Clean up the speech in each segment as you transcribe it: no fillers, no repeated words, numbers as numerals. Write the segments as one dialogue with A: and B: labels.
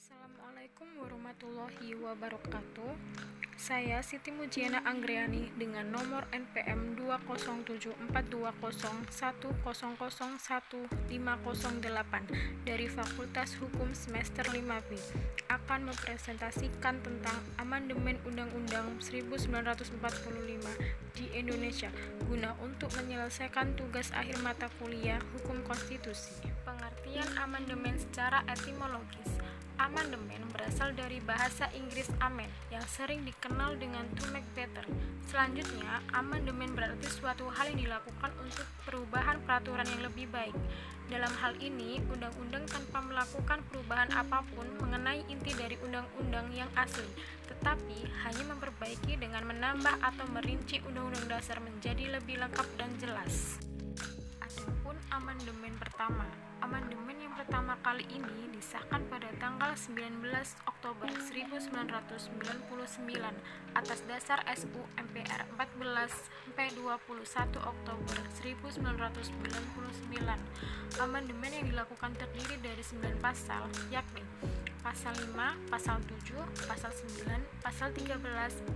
A: Assalamualaikum warahmatullahi wabarakatuh. Saya Siti Mujiana Anggriani dengan nomor NPM 2074201001508 dari Fakultas Hukum semester 5B akan mempresentasikan tentang amandemen Undang-Undang 1945 di Indonesia guna untuk menyelesaikan tugas akhir mata kuliah Hukum Konstitusi. Pengertian amandemen secara etimologis. Amandemen berasal dari bahasa Inggris amen yang sering dikenal dengan to make better. Selanjutnya, amandemen berarti suatu hal yang dilakukan untuk perubahan peraturan yang lebih baik. Dalam hal ini, undang-undang tanpa melakukan perubahan apapun mengenai inti dari undang-undang yang asli, tetapi hanya memperbaiki dengan menambah atau merinci undang-undang dasar menjadi lebih lengkap dan jelas. Adapun amandemen pertama. Amandemen yang pertama kali ini disahkan pada tanggal 19 Oktober 1999 atas dasar SU MPR 14-21 Oktober 1999. Amandemen yang dilakukan terdiri dari 9 pasal, yakni Pasal 5, Pasal 7, Pasal 9, Pasal 13,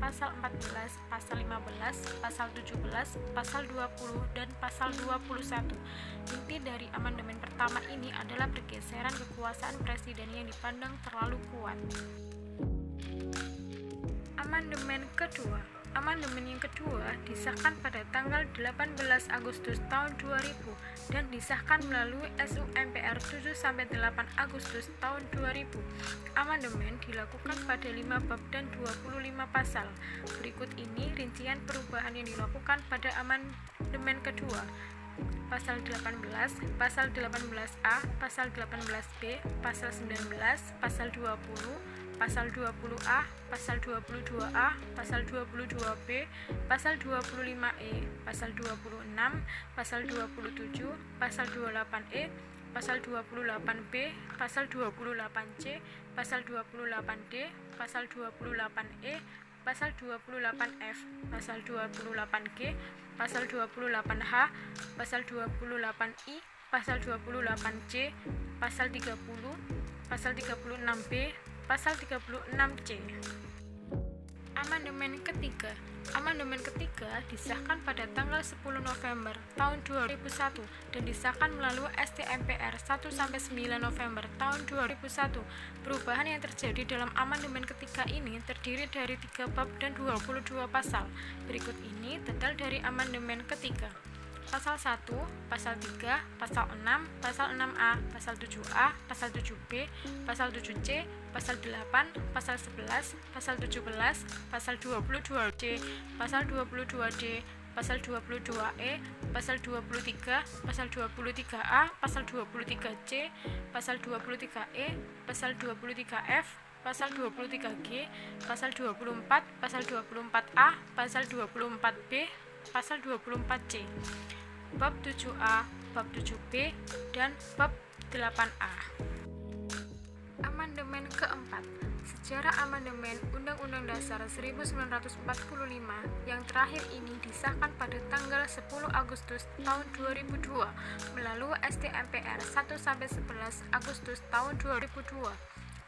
A: Pasal 14, Pasal 15, Pasal 17, Pasal 20, dan Pasal 21. Inti dari amandemen pertama ini adalah pergeseran kekuasaan presiden yang dipandang terlalu kuat. Amandemen kedua. Amandemen yang kedua disahkan pada tanggal 18 Agustus tahun 2000 dan disahkan melalui SU MPR 7-8 Agustus tahun 2000. Amandemen dilakukan pada 5 bab dan 25 pasal. Berikut ini rincian perubahan yang dilakukan pada amandemen kedua. Pasal 18, Pasal 18A, Pasal 18B, Pasal 19, Pasal 20, Pasal 20A, Pasal 22A, Pasal 22B, Pasal 25E, Pasal 26, Pasal 27, Pasal 28E, Pasal 28B, Pasal 28C, Pasal 28D, Pasal 28E, Pasal 28F, Pasal 28G, Pasal 28H, Pasal 28I, Pasal 28C, Pasal 30, Pasal 36B, Pasal 36C. Amandemen ketiga. Amandemen ketiga disahkan pada tanggal 10 November tahun 2001 dan disahkan melalui ST MPR 1-9 November tahun 2001. Perubahan yang terjadi dalam amandemen ketiga ini terdiri dari 3 bab dan 22 pasal. Berikut ini detail dari amandemen ketiga. Pasal 1, Pasal 3, Pasal 6, Pasal 6A, Pasal 7A, Pasal 7B, Pasal 7C, Pasal 8, Pasal 11, Pasal 17, Pasal 22C, Pasal 22D, Pasal 22E, Pasal 23, Pasal 23A, Pasal 23C, Pasal 23E, Pasal 23F, Pasal 23G, Pasal 24, Pasal 24A, Pasal 24B, Pasal 24C, Bab 7A, Bab 7B, dan Bab 8A. Amandemen keempat. Sejarah amandemen Undang-Undang Dasar 1945 yang terakhir ini disahkan pada tanggal 10 Agustus tahun 2002 melalui ST MPR 1-11 Agustus tahun 2002.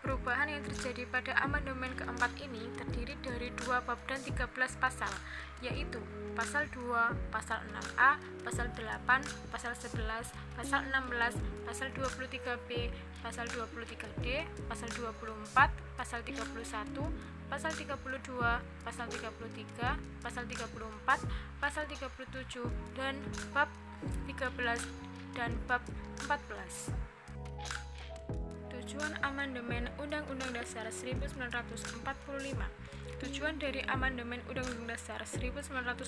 A: Perubahan yang terjadi pada amandemen keempat ini terdiri dari 2 bab dan 13 pasal, yaitu Pasal 2, Pasal 6A, Pasal 8, Pasal 11, Pasal 16, Pasal 23B, Pasal 23D, Pasal 24, Pasal 31, Pasal 32, Pasal 33, Pasal 34, Pasal 37, dan Bab 13 dan Bab 14. Tujuan amandemen Undang-Undang Dasar 1945. Tujuan dari amandemen Undang-Undang Dasar 1945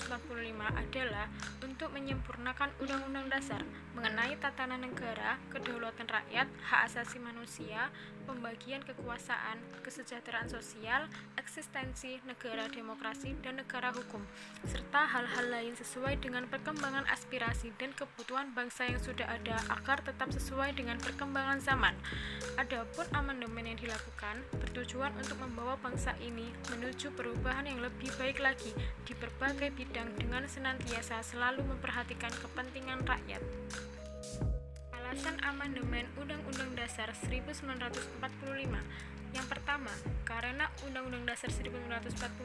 A: adalah untuk menyempurnakan Undang-Undang Dasar mengenai tatanan negara, kedaulatan rakyat, hak asasi manusia, pembagian kekuasaan, kesejahteraan sosial, eksistensi negara demokrasi dan negara hukum, serta hal-hal lain sesuai dengan perkembangan aspirasi dan kebutuhan bangsa yang sudah ada agar tetap sesuai dengan perkembangan zaman. Adapun amandemen yang dilakukan bertujuan untuk membawa bangsa ini menuju perubahan yang lebih baik lagi di berbagai bidang dengan senantiasa selalu memperhatikan kepentingan rakyat. Alasan amandemen Undang-Undang Dasar 1945. Yang pertama, karena Undang-Undang Dasar 1945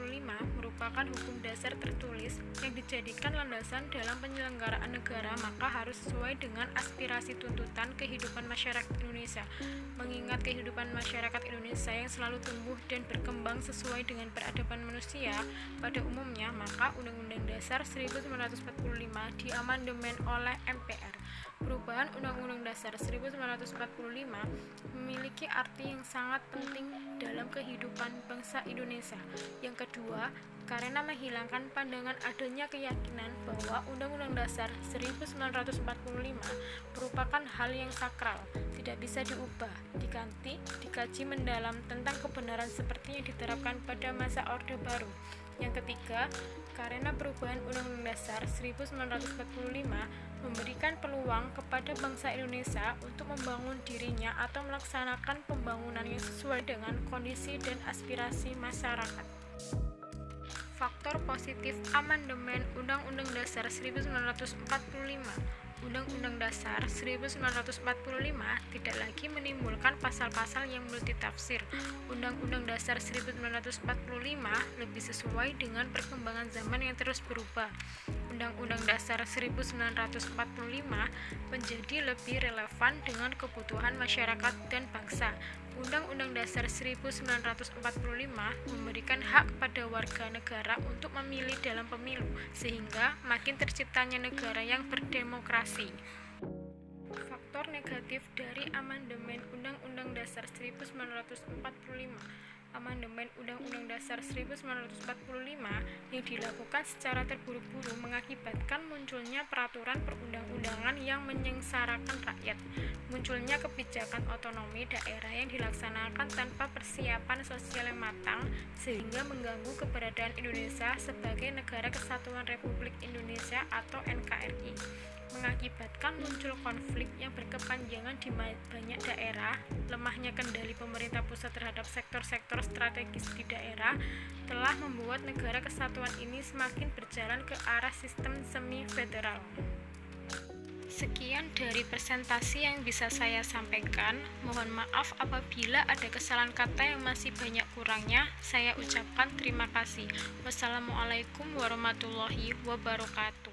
A: merupakan hukum dasar tertulis yang dijadikan landasan dalam penyelenggaraan negara, maka harus sesuai dengan aspirasi tuntutan kehidupan masyarakat Indonesia. Mengingat kehidupan masyarakat Indonesia yang selalu tumbuh dan berkembang sesuai dengan peradaban manusia pada umumnya, maka Undang-Undang Dasar 1945 diamandemen oleh MPR. Perubahan Undang-Undang Dasar 1945 memiliki arti yang sangat penting dalam kehidupan bangsa Indonesia. Yang kedua, karena menghilangkan pandangan adanya keyakinan bahwa Undang-Undang Dasar 1945 merupakan hal yang sakral, tidak bisa diubah, diganti, dikaji mendalam tentang kebenaran seperti yang diterapkan pada masa Orde Baru. Yang ketiga, karena perubahan Undang-Undang Dasar 1945 memberikan peluang kepada bangsa Indonesia untuk membangun dirinya atau melaksanakan pembangunan yang sesuai dengan kondisi dan aspirasi masyarakat. Faktor positif amandemen Undang-Undang Dasar 1945. Undang-Undang Dasar 1945 tidak lagi menimbulkan pasal-pasal yang multitafsir. Undang-Undang Dasar 1945 lebih sesuai dengan perkembangan zaman yang terus berubah. Undang-Undang Dasar 1945 menjadi lebih relevan dengan kebutuhan masyarakat dan bangsa. Undang-Undang Dasar 1945 memberikan hak kepada warga negara untuk memilih dalam pemilu, sehingga makin terciptanya negara yang berdemokrasi. Faktor negatif dari amandemen Undang-Undang Dasar 1945. Amandemen Undang-Undang Dasar 1945 yang dilakukan secara terburu-buru mengakibatkan munculnya peraturan perundang-undangan yang menyengsarakan rakyat, munculnya kebijakan otonomi daerah yang dilaksanakan tanpa persiapan sosial yang matang, sehingga mengganggu keberadaan Indonesia sebagai Negara Kesatuan Republik Indonesia atau NKRI, mengakibatkan muncul konflik yang berkepanjangan di banyak daerah. Lemahnya kendali pemerintah pusat terhadap sektor-sektor strategis di daerah telah membuat negara kesatuan ini semakin berjalan ke arah sistem semi-federal. Sekian dari presentasi yang bisa saya sampaikan. Mohon maaf apabila ada kesalahan kata yang masih banyak kurangnya. Saya ucapkan terima kasih. Wassalamualaikum warahmatullahi wabarakatuh.